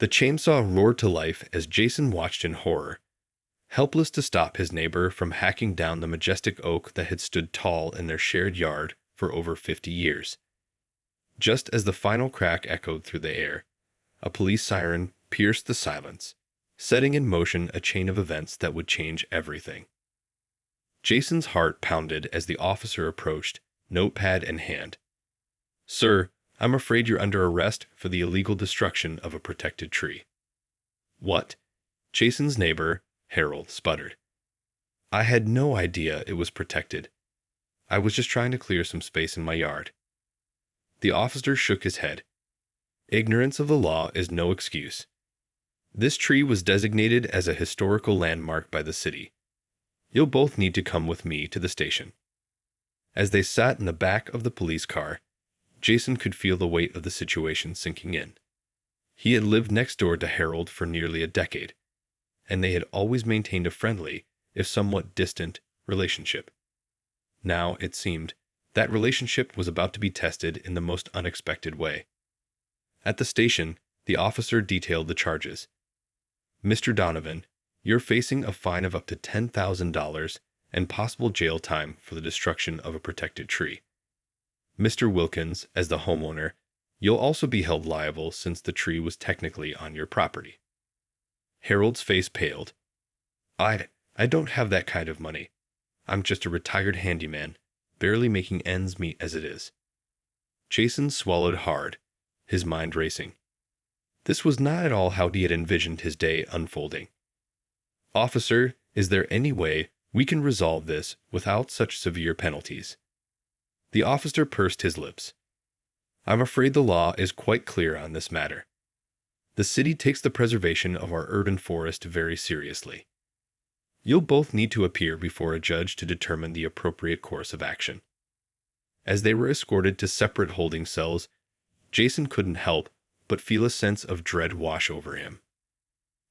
The chainsaw roared to life as Jason watched in horror, helpless to stop his neighbor from hacking down the majestic oak that had stood tall in their shared yard for over 50 years. Just as the final crack echoed through the air, a police siren pierced the silence, setting in motion a chain of events that would change everything. Jason's heart pounded as the officer approached, notepad in hand. "Sir, I'm afraid you're under arrest for the illegal destruction of a protected tree." "What?" Jason's neighbor, Harold, sputtered. "I had no idea it was protected. I was just trying to clear some space in my yard." The officer shook his head. "Ignorance of the law is no excuse. This tree was designated as a historical landmark by the city. You'll both need to come with me to the station." As they sat in the back of the police car, Jason could feel the weight of the situation sinking in. He had lived next door to Harold for nearly a decade, and they had always maintained a friendly, if somewhat distant, relationship. Now, it seemed, that relationship was about to be tested in the most unexpected way. At the station, the officer detailed the charges. "Mr. Donovan, you're facing a fine of up to $10,000 and possible jail time for the destruction of a protected tree. Mr. Wilkins, as the homeowner, you'll also be held liable since the tree was technically on your property." Harold's face paled. I don't have that kind of money. I'm just a retired handyman, barely making ends meet as it is." Jason swallowed hard, his mind racing. This was not at all how he had envisioned his day unfolding. "Officer, is there any way we can resolve this without such severe penalties?" The officer pursed his lips. "I'm afraid the law is quite clear on this matter. The city takes the preservation of our urban forest very seriously. You'll both need to appear before a judge to determine the appropriate course of action." As they were escorted to separate holding cells, Jason couldn't help but feel a sense of dread wash over him.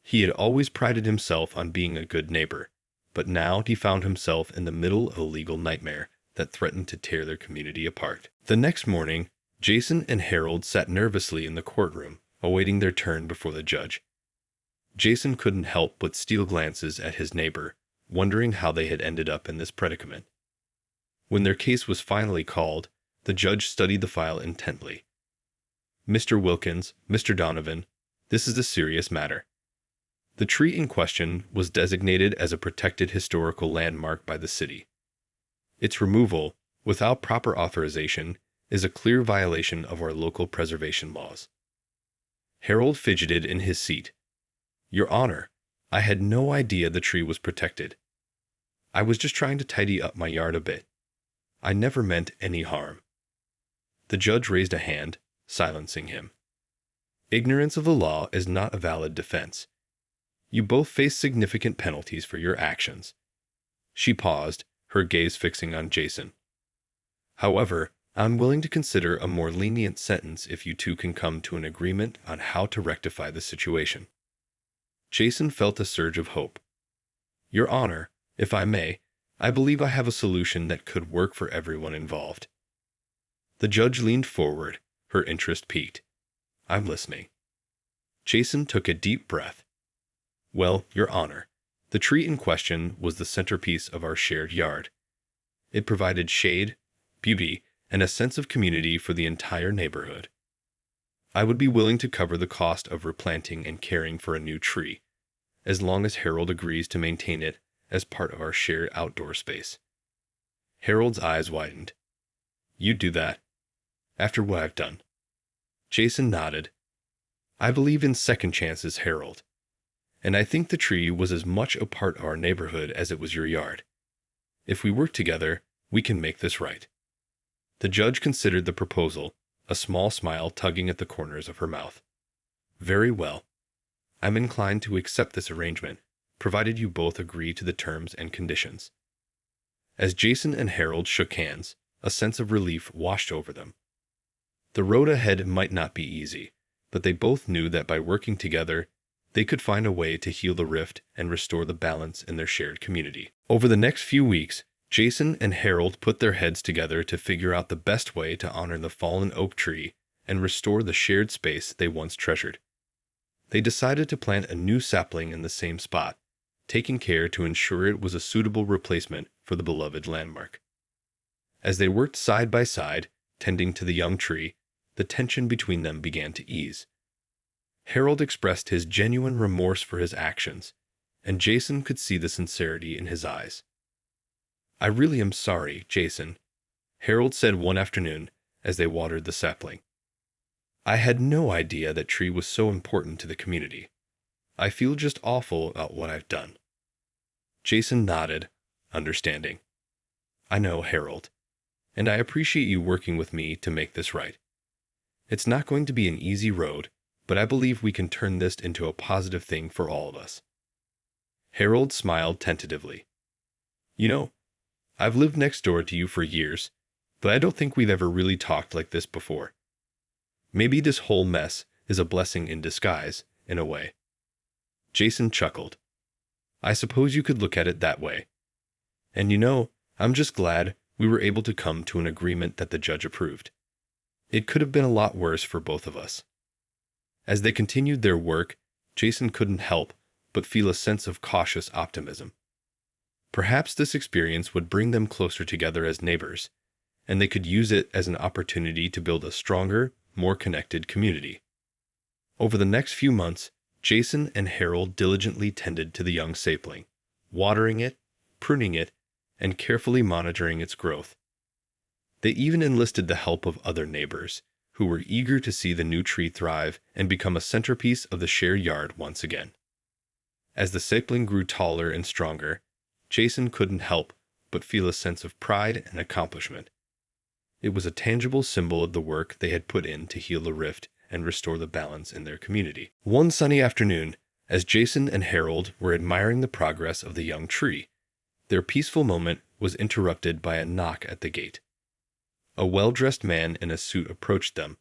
He had always prided himself on being a good neighbor, but now he found himself in the middle of a legal nightmare that threatened to tear their community apart. The next morning, Jason and Harold sat nervously in the courtroom, awaiting their turn before the judge. Jason couldn't help but steal glances at his neighbor, wondering how they had ended up in this predicament. When their case was finally called, the judge studied the file intently. "Mr. Wilkins, Mr. Donovan, this is a serious matter. The tree in question was designated as a protected historical landmark by the city. Its removal, without proper authorization, is a clear violation of our local preservation laws." Harold fidgeted in his seat. "Your Honor, I had no idea the tree was protected. I was just trying to tidy up my yard a bit. I never meant any harm." The judge raised a hand, silencing him. "Ignorance of the law is not a valid defense. You both face significant penalties for your actions." She paused, her gaze fixing on Jason. "However, I'm willing to consider a more lenient sentence if you two can come to an agreement on how to rectify the situation." Jason felt a surge of hope. "Your Honor, if I may, I believe I have a solution that could work for everyone involved." The judge leaned forward, her interest piqued. "I'm listening." Jason took a deep breath. "Well, Your Honor, the tree in question was the centerpiece of our shared yard. It provided shade, beauty, and a sense of community for the entire neighborhood. I would be willing to cover the cost of replanting and caring for a new tree, as long as Harold agrees to maintain it as part of our shared outdoor space." Harold's eyes widened. "You'd do that? After what I've done?" Jason nodded. "I believe in second chances, Harold. And I think the tree was as much a part of our neighborhood as it was your yard. If we work together, we can make this right." The judge considered the proposal, a small smile tugging at the corners of her mouth. "Very well. I'm inclined to accept this arrangement, provided you both agree to the terms and conditions." As Jason and Harold shook hands, a sense of relief washed over them. The road ahead might not be easy, but they both knew that by working together, they could find a way to heal the rift and restore the balance in their shared community. Over the next few weeks, Jason and Harold put their heads together to figure out the best way to honor the fallen oak tree and restore the shared space they once treasured. They decided to plant a new sapling in the same spot, taking care to ensure it was a suitable replacement for the beloved landmark. As they worked side by side, tending to the young tree, the tension between them began to ease. Harold expressed his genuine remorse for his actions, and Jason could see the sincerity in his eyes. "I really am sorry, Jason," Harold said one afternoon as they watered the sapling. "I had no idea that tree was so important to the community. I feel just awful about what I've done." Jason nodded, understanding. "I know, Harold, and I appreciate you working with me to make this right. It's not going to be an easy road, but I believe we can turn this into a positive thing for all of us." Harold smiled tentatively. "You know, I've lived next door to you for years, but I don't think we've ever really talked like this before. Maybe this whole mess is a blessing in disguise, in a way." Jason chuckled. "I suppose you could look at it that way. And you know, I'm just glad we were able to come to an agreement that the judge approved. It could have been a lot worse for both of us." As they continued their work, Jason couldn't help but feel a sense of cautious optimism. Perhaps this experience would bring them closer together as neighbors, and they could use it as an opportunity to build a stronger, more connected community. Over the next few months, Jason and Harold diligently tended to the young sapling, watering it, pruning it, and carefully monitoring its growth. They even enlisted the help of other neighbors, who were eager to see the new tree thrive and become a centerpiece of the shared yard once again. As the sapling grew taller and stronger, Jason couldn't help but feel a sense of pride and accomplishment. It was a tangible symbol of the work they had put in to heal the rift and restore the balance in their community. One sunny afternoon, as Jason and Harold were admiring the progress of the young tree, their peaceful moment was interrupted by a knock at the gate. A well-dressed man in a suit approached them,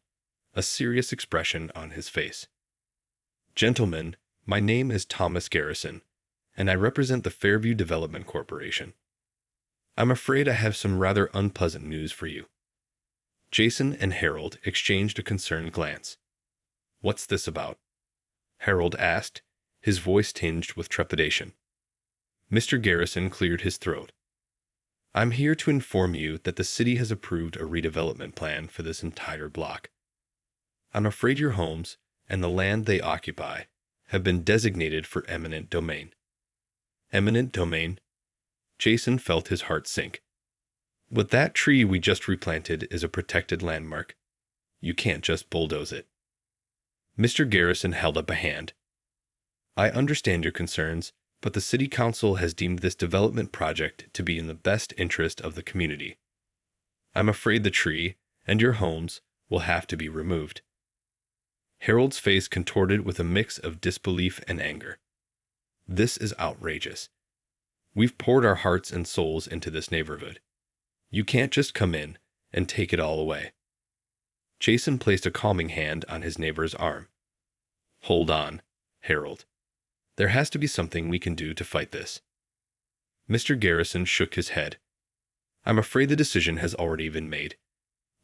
a serious expression on his face. "Gentlemen, my name is Thomas Garrison, and I represent the Fairview Development Corporation. I'm afraid I have some rather unpleasant news for you." Jason and Harold exchanged a concerned glance. "What's this about?" Harold asked, his voice tinged with trepidation. Mr. Garrison cleared his throat. "I'm here to inform you that the city has approved a redevelopment plan for this entire block. I'm afraid your homes and the land they occupy have been designated for eminent domain." Eminent domain? Jason felt his heart sink. "But that tree we just replanted is a protected landmark. You can't just bulldoze it." Mr. Garrison held up a hand. "I understand your concerns, but the City Council has deemed this development project to be in the best interest of the community. I'm afraid the tree and your homes will have to be removed." Harold's face contorted with a mix of disbelief and anger. "This is outrageous. We've poured our hearts and souls into this neighborhood. You can't just come in and take it all away." Jason placed a calming hand on his neighbor's arm. "Hold on, Harold. There has to be something we can do to fight this." Mr. Garrison shook his head. "I'm afraid the decision has already been made.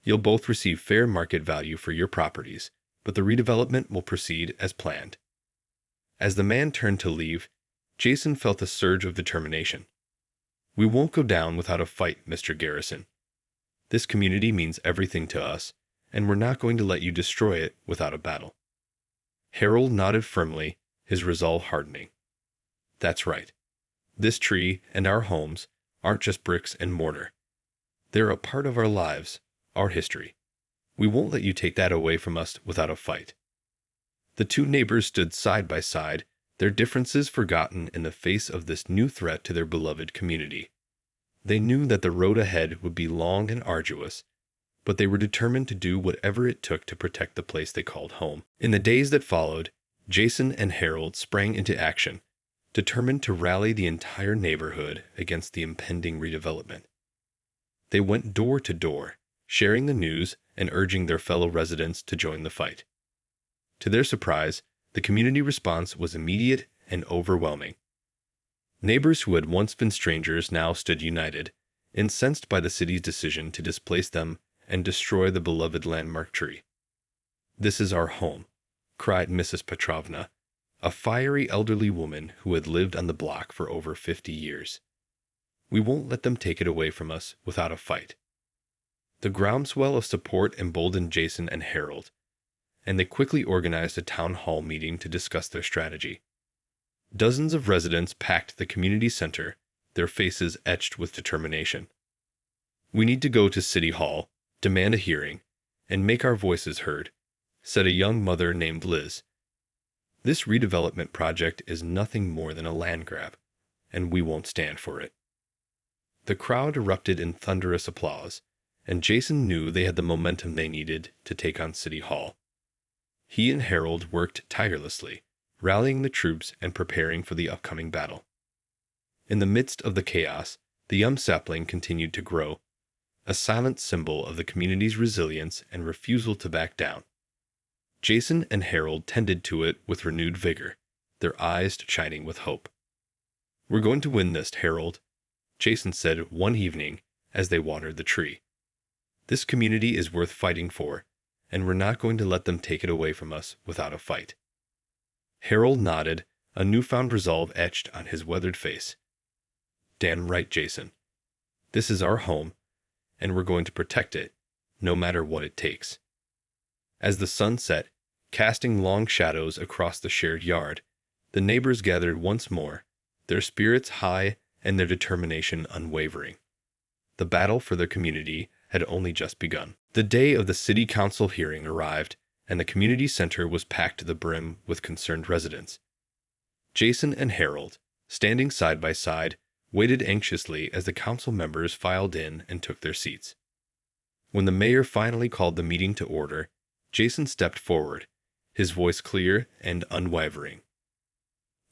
You'll both receive fair market value for your properties, but the redevelopment will proceed as planned." As the man turned to leave, Jason felt a surge of determination. "We won't go down without a fight, Mr. Garrison. This community means everything to us, and we're not going to let you destroy it without a battle." Harold nodded firmly, his resolve hardening. "That's right. This tree and our homes aren't just bricks and mortar. They're a part of our lives, our history. We won't let you take that away from us without a fight." The two neighbors stood side by side, their differences forgotten in the face of this new threat to their beloved community. They knew that the road ahead would be long and arduous, but they were determined to do whatever it took to protect the place they called home. In the days that followed, Jason and Harold sprang into action, determined to rally the entire neighborhood against the impending redevelopment. They went door to door, sharing the news and urging their fellow residents to join the fight. To their surprise, the community response was immediate and overwhelming. Neighbors who had once been strangers now stood united, incensed by the city's decision to displace them and destroy the beloved landmark tree. "This is our home," cried Mrs. Petrovna, a fiery elderly woman who had lived on the block for over 50 years. We won't let them take it away from us without a fight. The groundswell of support emboldened Jason and Harold, and they quickly organized a town hall meeting to discuss their strategy. Dozens of residents packed the community center, their faces etched with determination. "We need to go to City Hall, demand a hearing, and make our voices heard," said a young mother named Liz. "This redevelopment project is nothing more than a land grab, and we won't stand for it." The crowd erupted in thunderous applause, and Jason knew they had the momentum they needed to take on City Hall. He and Harold worked tirelessly, rallying the troops and preparing for the upcoming battle. In the midst of the chaos, the yum sapling continued to grow, a silent symbol of the community's resilience and refusal to back down. Jason and Harold tended to it with renewed vigor, their eyes shining with hope. "We're going to win this, Harold," Jason said one evening as they watered the tree. "This community is worth fighting for, and we're not going to let them take it away from us without a fight." Harold nodded, a newfound resolve etched on his weathered face. "Damn right, Jason. This is our home, and we're going to protect it, no matter what it takes." As the sun set, casting long shadows across the shared yard, the neighbors gathered once more, their spirits high and their determination unwavering. The battle for their community had only just begun. The day of the city council hearing arrived, and the community center was packed to the brim with concerned residents. Jason and Harold, standing side by side, waited anxiously as the council members filed in and took their seats. When the mayor finally called the meeting to order, Jason stepped forward, his voice clear and unwavering.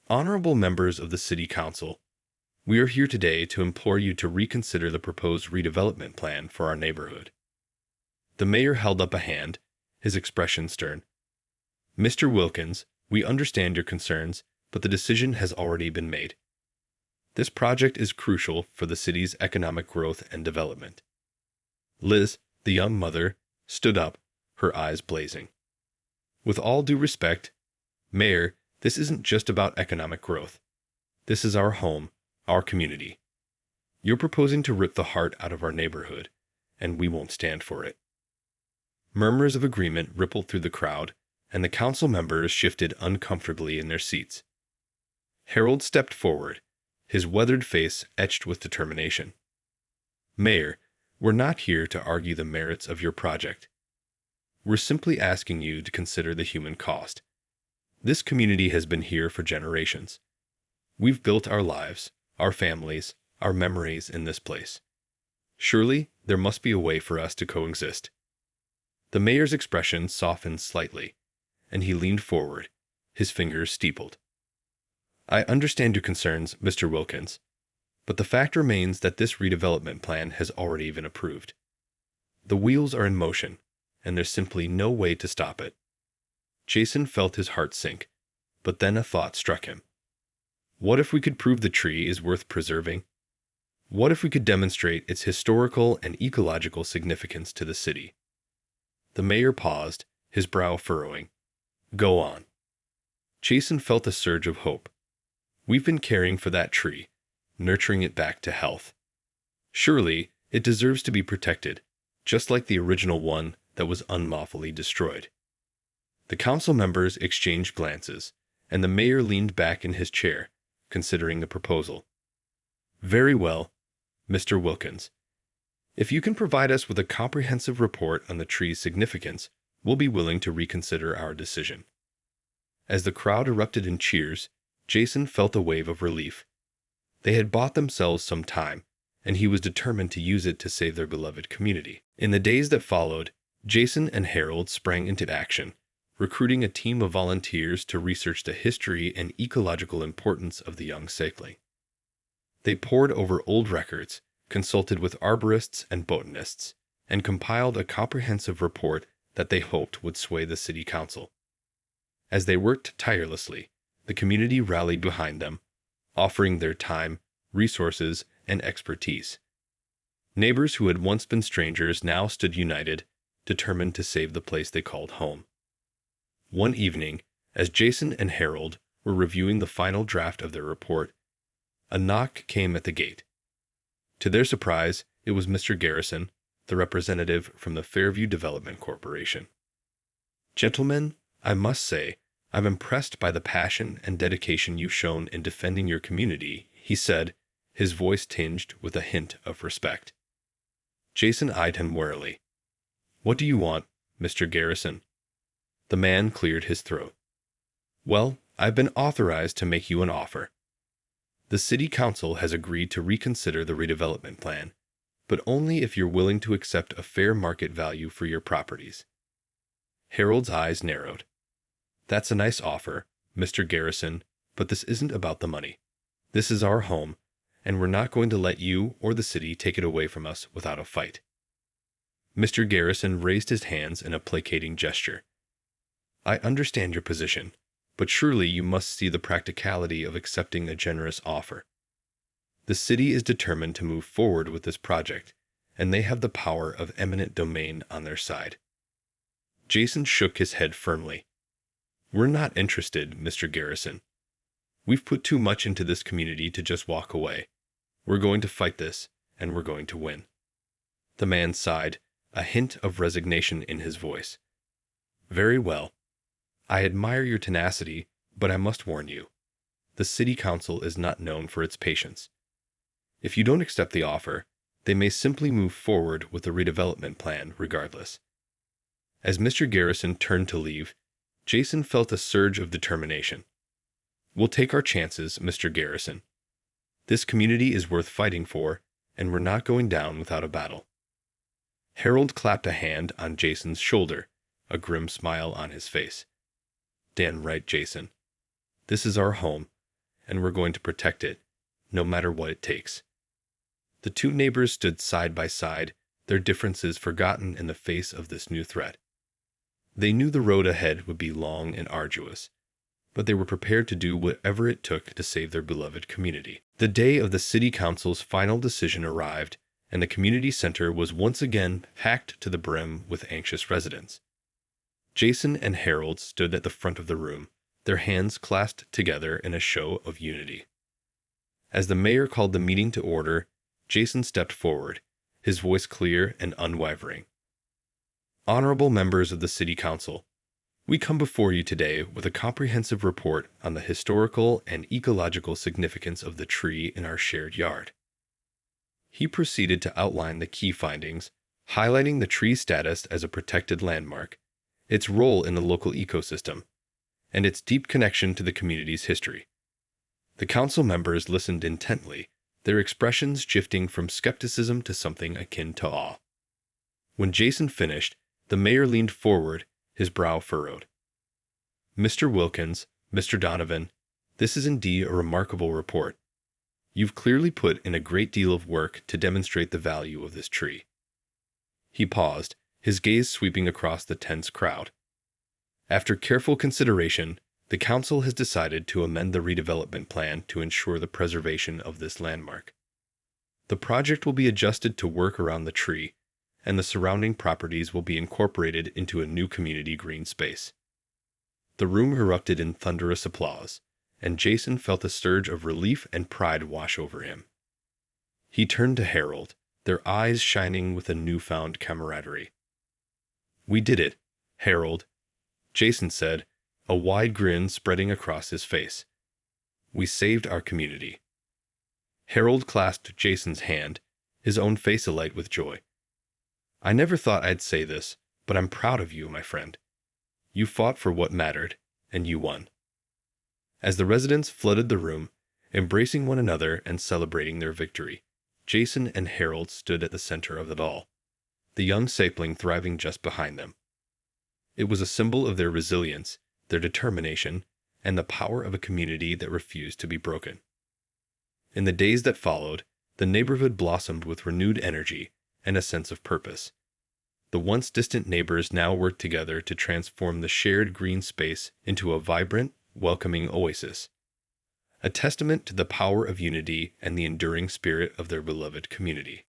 "Honorable members of the city council, we are here today to implore you to reconsider the proposed redevelopment plan for our neighborhood." The mayor held up a hand, his expression stern. "Mr. Wilkins, we understand your concerns, but the decision has already been made. This project is crucial for the city's economic growth and development." Liz, the young mother, stood up, her eyes blazing. "With all due respect, Mayor, this isn't just about economic growth. This is our home, our community. You're proposing to rip the heart out of our neighborhood, and we won't stand for it." Murmurs of agreement rippled through the crowd, and the council members shifted uncomfortably in their seats. Harold stepped forward, his weathered face etched with determination. "Mayor, we're not here to argue the merits of your project. We're simply asking you to consider the human cost. This community has been here for generations. We've built our lives, our families, our memories in this place. Surely, there must be a way for us to coexist." The mayor's expression softened slightly, and he leaned forward, his fingers steepled. "I understand your concerns, Mr. Wilkins, but the fact remains that this redevelopment plan has already been approved. The wheels are in motion, and there's simply no way to stop it." Jason felt his heart sink, but then a thought struck him. What if we could prove the tree is worth preserving? What if we could demonstrate its historical and ecological significance to the city? The mayor paused, his brow furrowing. "Go on." Jason felt a surge of hope. "We've been caring for that tree, nurturing it back to health. Surely, it deserves to be protected, just like the original one that was unlawfully destroyed." The council members exchanged glances, and the mayor leaned back in his chair, considering the proposal. "Very well, Mr. Wilkins. If you can provide us with a comprehensive report on the tree's significance, we'll be willing to reconsider our decision." As the crowd erupted in cheers, Jason felt a wave of relief. They had bought themselves some time, and he was determined to use it to save their beloved community. In the days that followed, Jason and Harold sprang into action, recruiting a team of volunteers to research the history and ecological importance of the young sapling. They pored over old records, consulted with arborists and botanists, and compiled a comprehensive report that they hoped would sway the city council. As they worked tirelessly, the community rallied behind them, offering their time, resources, and expertise. Neighbors who had once been strangers now stood united, determined to save the place they called home. One evening, as Jason and Harold were reviewing the final draft of their report. A knock came at the gate. To their surprise, it was Mr. Garrison, the representative from the Fairview Development Corporation. "Gentlemen, I must say, I'm impressed by the passion and dedication you've shown in defending your community," he said, his voice tinged with a hint of respect. Jason eyed him warily. "What do you want, Mr. Garrison?" The man cleared his throat. "Well, I've been authorized to make you an offer. The city council has agreed to reconsider the redevelopment plan, but only if you're willing to accept a fair market value for your properties." Harold's eyes narrowed. "That's a nice offer, Mr. Garrison, but this isn't about the money. This is our home, and we're not going to let you or the city take it away from us without a fight." Mr. Garrison raised his hands in a placating gesture. "I understand your position, but surely you must see the practicality of accepting a generous offer. The city is determined to move forward with this project, and they have the power of eminent domain on their side." Jason shook his head firmly. "We're not interested, Mr. Garrison. We've put too much into this community to just walk away. We're going to fight this, and we're going to win." The man sighed, a hint of resignation in his voice. "Very well. I admire your tenacity, but I must warn you. The city council is not known for its patience. If you don't accept the offer, they may simply move forward with the redevelopment plan regardless." As Mr. Garrison turned to leave, Jason felt a surge of determination. "We'll take our chances, Mr. Garrison. This community is worth fighting for, and we're not going down without a battle." Harold clapped a hand on Jason's shoulder, a grim smile on his face. "Damn right, Jason. This is our home, and we're going to protect it, no matter what it takes." The two neighbors stood side by side, their differences forgotten in the face of this new threat. They knew the road ahead would be long and arduous, but they were prepared to do whatever it took to save their beloved community. The day of the city council's final decision arrived, and the community center was once again packed to the brim with anxious residents. Jason and Harold stood at the front of the room, their hands clasped together in a show of unity. As the mayor called the meeting to order, Jason stepped forward, his voice clear and unwavering. "Honorable members of the City Council, we come before you today with a comprehensive report on the historical and ecological significance of the tree in our shared yard." He proceeded to outline the key findings, highlighting the tree's status as a protected landmark, its role in the local ecosystem, and its deep connection to the community's history. The council members listened intently, their expressions shifting from skepticism to something akin to awe. When Jason finished, the mayor leaned forward, his brow furrowed. "Mr. Wilkins, Mr. Donovan, this is indeed a remarkable report. You've clearly put in a great deal of work to demonstrate the value of this tree." He paused, his gaze sweeping across the tense crowd. "After careful consideration, the council has decided to amend the redevelopment plan to ensure the preservation of this landmark. The project will be adjusted to work around the tree, and the surrounding properties will be incorporated into a new community green space." The room erupted in thunderous applause, and Jason felt a surge of relief and pride wash over him. He turned to Harold, their eyes shining with a newfound camaraderie. "We did it, Harold," Jason said, a wide grin spreading across his face. "We saved our community." Harold clasped Jason's hand, his own face alight with joy. "I never thought I'd say this, but I'm proud of you, my friend. You fought for what mattered, and you won." As the residents flooded the room, embracing one another and celebrating their victory, Jason and Harold stood at the center of it all, the young sapling thriving just behind them. It was a symbol of their resilience, their determination, and the power of a community that refused to be broken. In the days that followed, the neighborhood blossomed with renewed energy and a sense of purpose. The once distant neighbors now worked together to transform the shared green space into a vibrant, welcoming oasis, a testament to the power of unity and the enduring spirit of their beloved community.